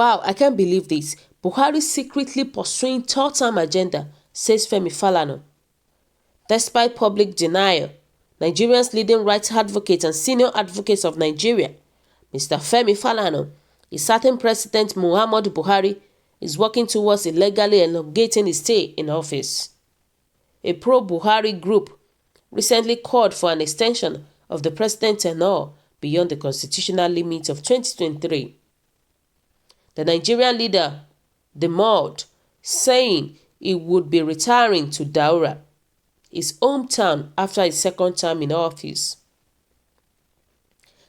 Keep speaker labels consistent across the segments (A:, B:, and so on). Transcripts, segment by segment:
A: Wow, I can't believe this. Buhari secretly pursuing third-term agenda, says Femi Falana. Despite public denial, Nigeria's leading rights advocate and senior advocate of Nigeria, Mr. Femi Falana, is certain President Muhammadu Buhari is working towards illegally elongating his stay in office. A pro-Buhari group recently called for an extension of the president's tenure beyond the constitutional limit of 2023. The Nigerian leader demurred, saying he would be retiring to Daura, his hometown, after his second term in office.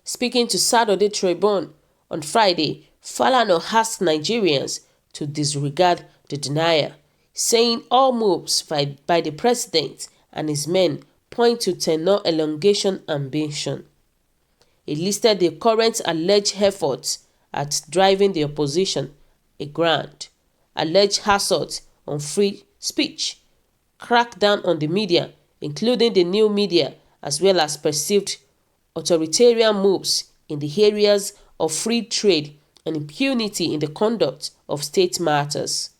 A: Speaking to Saturday Tribune on Friday, Falana asked Nigerians to disregard the denial, saying all moves by the president and his men point to tenure elongation ambition. He listed the current alleged efforts at driving the opposition, a grand, alleged assault on free speech, crackdown on the media, including the new media, as well as perceived authoritarian moves in the areas of free trade and impunity in the conduct of state matters,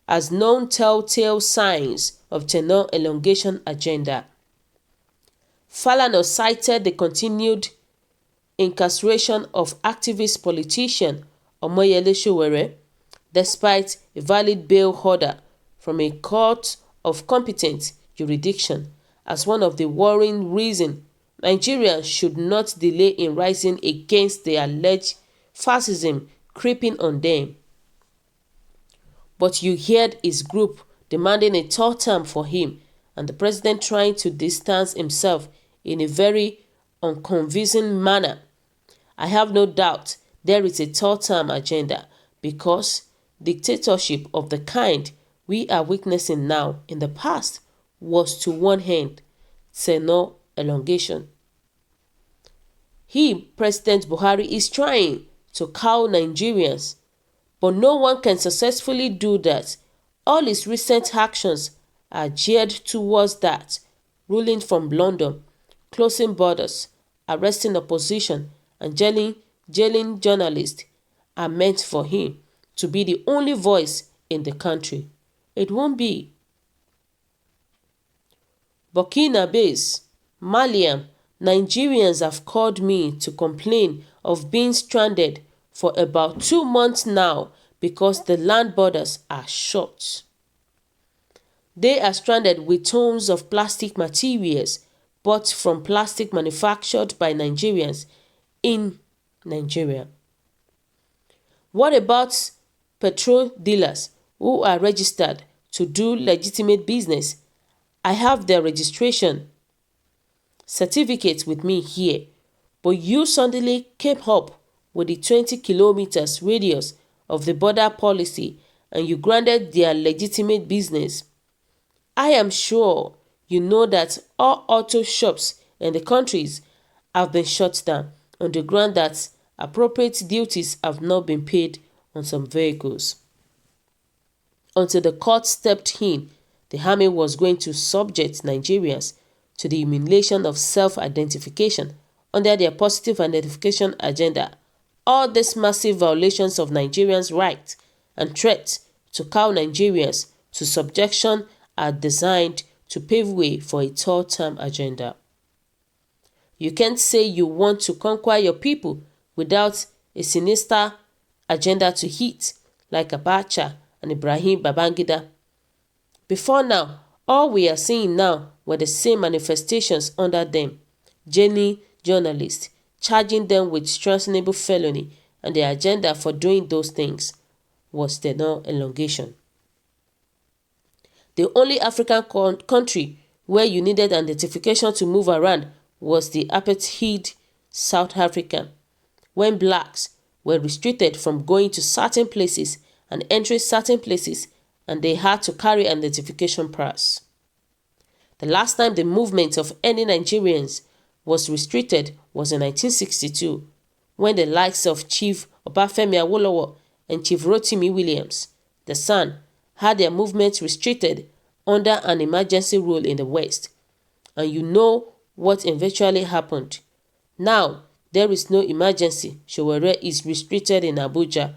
A: as known telltale signs of tenure elongation agenda. Falana cited the continued incarceration of activist politician Omoyele Sowore, despite a valid bail order from a court of competent jurisdiction, as one of the worrying reasons Nigerians should not delay in rising against the alleged fascism creeping on them. But you heard his group demanding a third term for him, and the president trying to distance himself in a very unconvincing manner. I have no doubt there is a third term agenda, because dictatorship of the kind we are witnessing now in the past was to one hand tenure elongation. President Buhari, is trying to cow Nigerians, but no one can successfully do that. All his recent actions are geared towards that, ruling from London, closing borders, arresting opposition, and jailing journalists are meant for him to be the only voice in the country. It won't be. Burkinabes, Malian, Nigerians have called me to complain of being stranded for about 2 months now because the land borders are shut. They are stranded with tons of plastic materials bought from plastic manufactured by Nigerians in Nigeria. What about petrol dealers who are registered to do legitimate business? I have their registration certificate with me here, but you suddenly came up with the 20 kilometers radius of the border policy and you granted their legitimate business. I am sure you know that all auto shops in the countries have been shut down on the ground that appropriate duties have not been paid on some vehicles. Until the court stepped in, the army was going to subject Nigerians to the humiliation of self-identification under their positive identification agenda. All these massive violations of Nigerians' rights and threats to cow Nigerians to subjection are designed to pave way for a third-term agenda. You can't say you want to conquer your people without a sinister agenda to hit, like Abacha and Ibrahim Babangida. Before now, all we are seeing now were the same manifestations under them, jailing journalists, charging them with treasonable felony, and the agenda for doing those things was tenure elongation. The only African country where you needed identification to move around was the apartheid South Africa, when blacks were restricted from going to certain places and entering certain places, and they had to carry an identification pass. The last time the movement of any Nigerians was restricted was in 1962, when the likes of Chief Obafemi Awolowo and Chief Rotimi Williams, the son, had their movement restricted under an emergency rule in the West. And you know what eventually happened. Now, there is no emergency. Sowore is restricted in Abuja,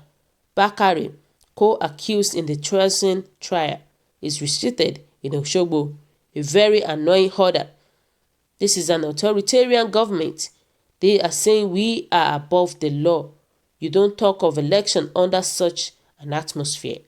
A: Bakare, co-accused in the treason trial, is restricted in Osogbo, a very annoying order. This is an authoritarian government. They are saying we are above the law. You don't talk of election under such an atmosphere.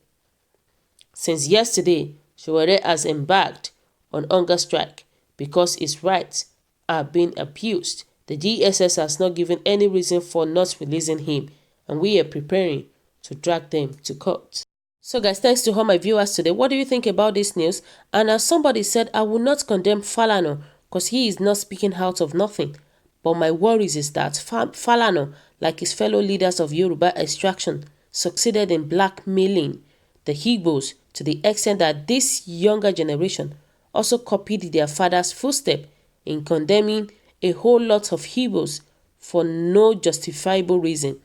A: Since yesterday, Sowore has embarked on hunger strike because his rights are being abused. The DSS has not given any reason for not releasing him, and we are preparing to drag them to court. So guys, thanks to all my viewers today. What do you think about this news? And as somebody said, I will not condemn Falana because he is not speaking out of nothing. But my worries is that Falana, like his fellow leaders of Yoruba extraction, succeeded in blackmailing the Igbos to the extent that this younger generation also copied their father's footsteps in condemning a whole lot of Igbos for no justifiable reason,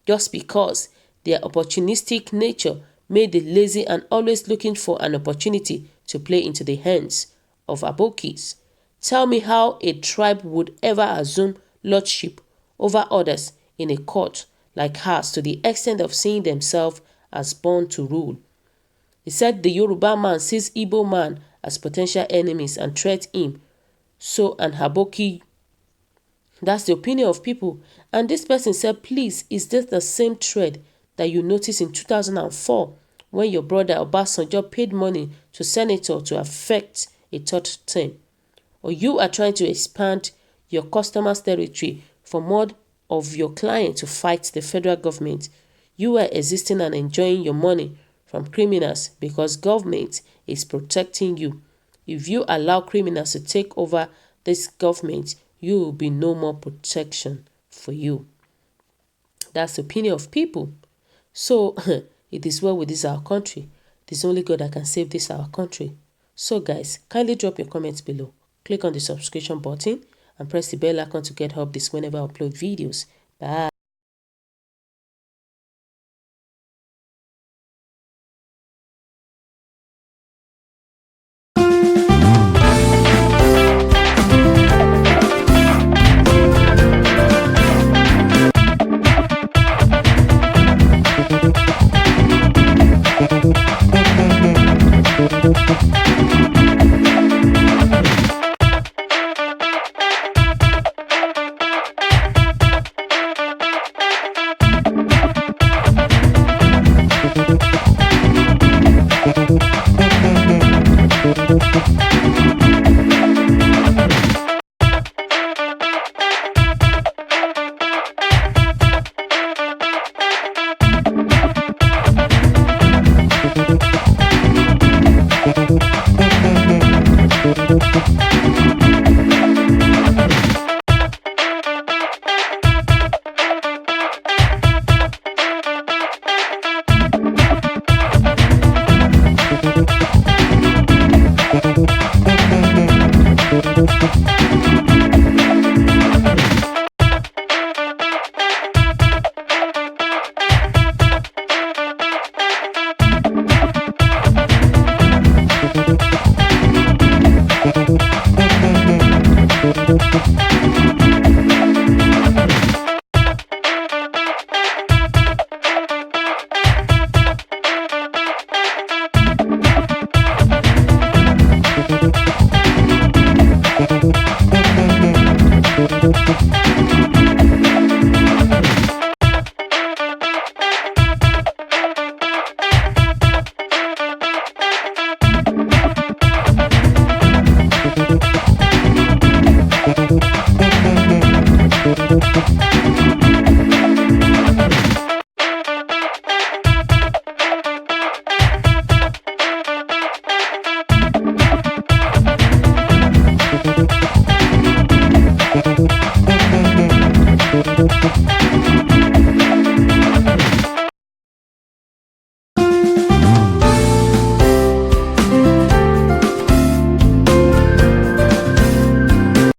A: just because their opportunistic nature made the lazy and always looking for an opportunity to play into the hands of Abokis. Tell me how a tribe would ever assume lordship over others in a court like ours to the extent of seeing themselves as born to rule. He said the Yoruba man sees Igbo man as potential enemies and threat him. So an Aboki, that's the opinion of people. And this person said, please, is this the same thread that you noticed in 2004 when your brother Obasanjo paid money to senator to affect a third term? Or you are trying to expand your customers' territory for more of your client to fight the federal government? You are existing and enjoying your money from criminals because government is protecting you. If you allow criminals to take over this government, you will be no more protection for you. That's the opinion of people. So it is well with this our country. It is only God that can save this our country. So guys, kindly drop your comments below. Click on the subscription button and press the bell icon to get updates whenever I upload videos. Bye.